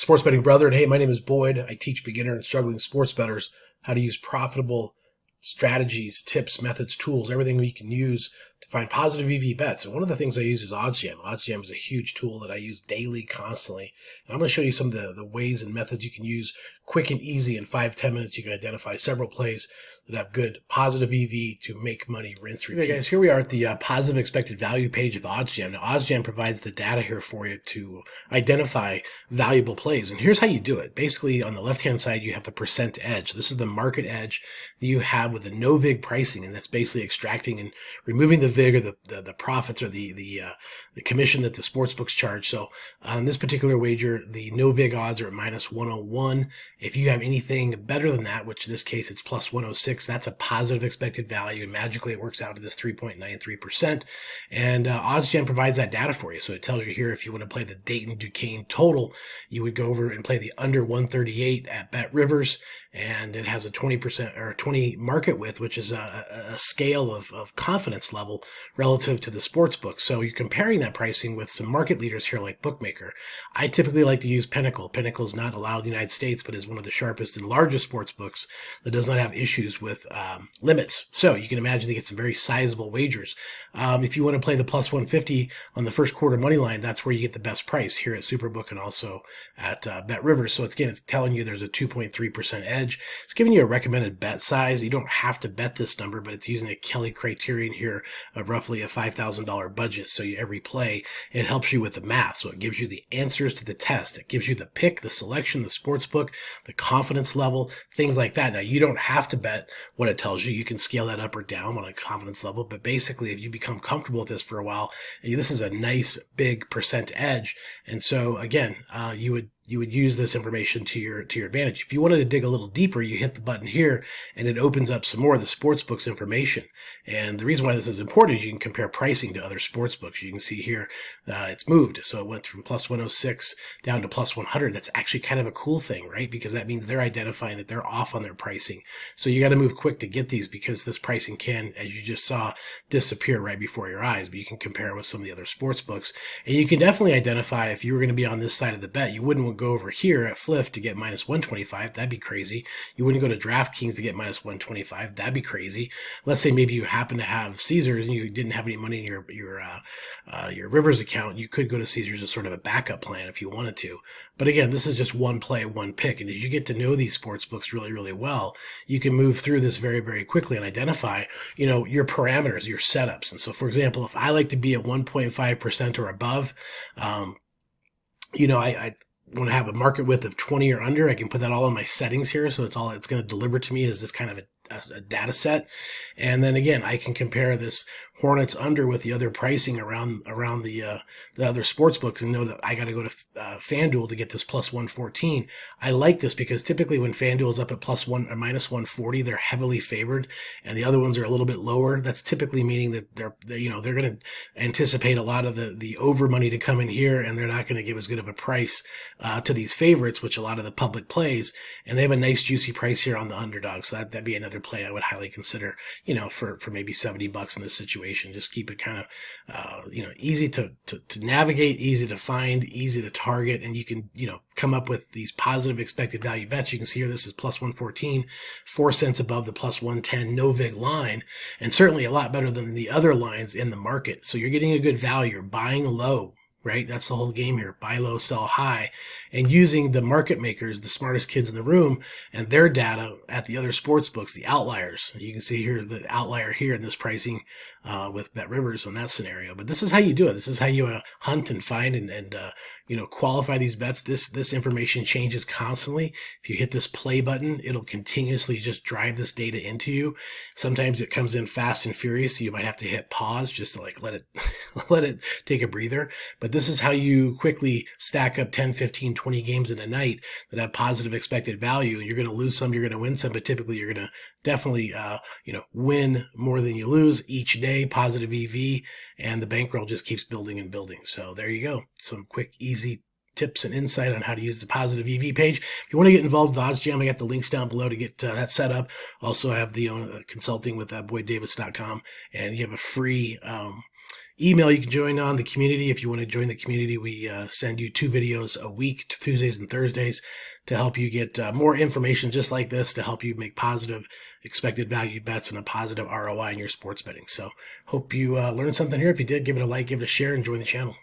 Sports Betting Brother. And hey, my name is Boyd. I teach beginner and struggling sports bettors how to use profitable strategies, tips, methods, tools, everything we can use to find positive EV bets. And one of the things I use is OddsJam. OddsJam is a huge tool that I use daily, constantly. And I'm going to show you some of the ways and methods you can use quick and easy in 5-10 minutes. You can identify several plays that have good positive EV to make money, rinse, repeat. Okay, guys, here we are at the positive expected value page of OddsJam. Now, OddsJam provides the data here for you to identify valuable plays. And here's how you do it. Basically, on the left-hand side, you have the percent edge. This is the market edge that you have with the no VIG pricing, and that's basically extracting and removing the VIG or the profits or the commission that the sports books charge. So on this particular wager, the no VIG odds are at minus 101. If you have anything better than that, which in this case it's plus 106, that's a positive expected value, and magically it works out to this 3.93%. And OddsJam provides that data for you. So it tells you here if you want to play the Dayton Duquesne total, you would go over and play the under 138 at Bet Rivers, and it has a 20% or 20 market width, which is a scale of confidence level relative to the sports book. So you're comparing that pricing with some market leaders here like Bookmaker. I typically like to use Pinnacle. Pinnacle is not allowed in the United States, but is one of the sharpest and largest sports books that does not have issues with limits. So you can imagine they get some very sizable wagers. If you want to play the plus 150 on the first quarter money line, that's where you get the best price here at Superbook and also at Bet Rivers. So it's telling you there's a 2.3% edge. It's giving you a recommended bet size. You don't have to bet this number, but it's using a Kelly criterion here of roughly a $5,000 budget. So every play, it helps you with the math. So it gives you the answers to the test. It gives you the pick, the selection, the sports book, the confidence level, things like that. Now, you don't have to bet what it tells you. You can scale that up or down on a confidence level. But basically, if you become comfortable with this for a while, this is a nice big percent edge. And so again, you would use this information to your advantage. If you wanted to dig a little deeper, you hit the button here and it opens up some more of the sportsbook's information. And the reason why this is important is you can compare pricing to other sportsbooks. You can see here it's moved. So it went from plus 106 down to plus 100. That's actually kind of a cool thing, right? Because that means they're identifying that they're off on their pricing. So you got to move quick to get these because this pricing can, as you just saw, disappear right before your eyes. But you can compare it with some of the other sportsbooks. And you can definitely identify if you were going to be on this side of the bet, you wouldn't go over here at Fliff to get minus 125. That'd be crazy. You wouldn't go to DraftKings to get minus 125. That'd be crazy. Let's say maybe you happen to have Caesars and you didn't have any money in your Rivers account. You could go to Caesars as sort of a backup plan if you wanted to. But again, this is just one play, one pick. And as you get to know these sports books really, really well, you can move through this very, very quickly and identify, your parameters, your setups. And so, for example, if I like to be at 1.5% or above, I want to have a market width of 20 or under, I can put that all in my settings here. So it's all it's going to deliver to me is this kind of a data set. And then again, I can compare this Hornets under with the other pricing around the other sports books and know that I got to go to FanDuel to get this plus 114. I like this because typically when FanDuel is up at plus 1 or minus 140, they're heavily favored, and the other ones are a little bit lower. That's typically meaning that they're going to anticipate a lot of the over money to come in here, and they're not going to give as good of a price to these favorites, which a lot of the public plays, and they have a nice juicy price here on the underdog. So that'd be another play I would highly consider, for maybe $70 in this situation. Just keep it kind of, easy to navigate, easy to find, easy to target, and you can, come up with these positive expected value bets. You can see here, this is plus 114, 4 cents above the plus 110 no VIG line, and certainly a lot better than the other lines in the market. So you're getting a good value. You're buying low. Right? That's the whole game here. Buy low, sell high, and using the market makers, the smartest kids in the room, and their data at the other sports books, the outliers. You can see here the outlier here in this pricing with Bet Rivers on that scenario. But this is how you do it. This is how you hunt and find and qualify these bets. This information changes constantly. If you hit this play button, it'll continuously just drive this data into you. Sometimes it comes in fast and furious, so you might have to hit pause just to let it take a breather. But this is how you quickly stack up 10, 15, 20 games in a night that have positive expected value. You're going to lose some, you're going to win some, but typically you're going to definitely win more than you lose each day, positive EV, and the bankroll just keeps building and building. So there you go. Some quick, easy tips and insight on how to use the positive EV page. If you want to get involved with OddsJam, I got the links down below to get that set up. Also, I have the consulting with boyddavis.com, and you have a free email you can join on the community. If you want to join the community, we send you 2 videos a week, Tuesdays and Thursdays, to help you get more information just like this, to help you make positive expected value bets and a positive ROI in your sports betting. So hope you learned something here. If you did, give it a like, give it a share, and join the channel.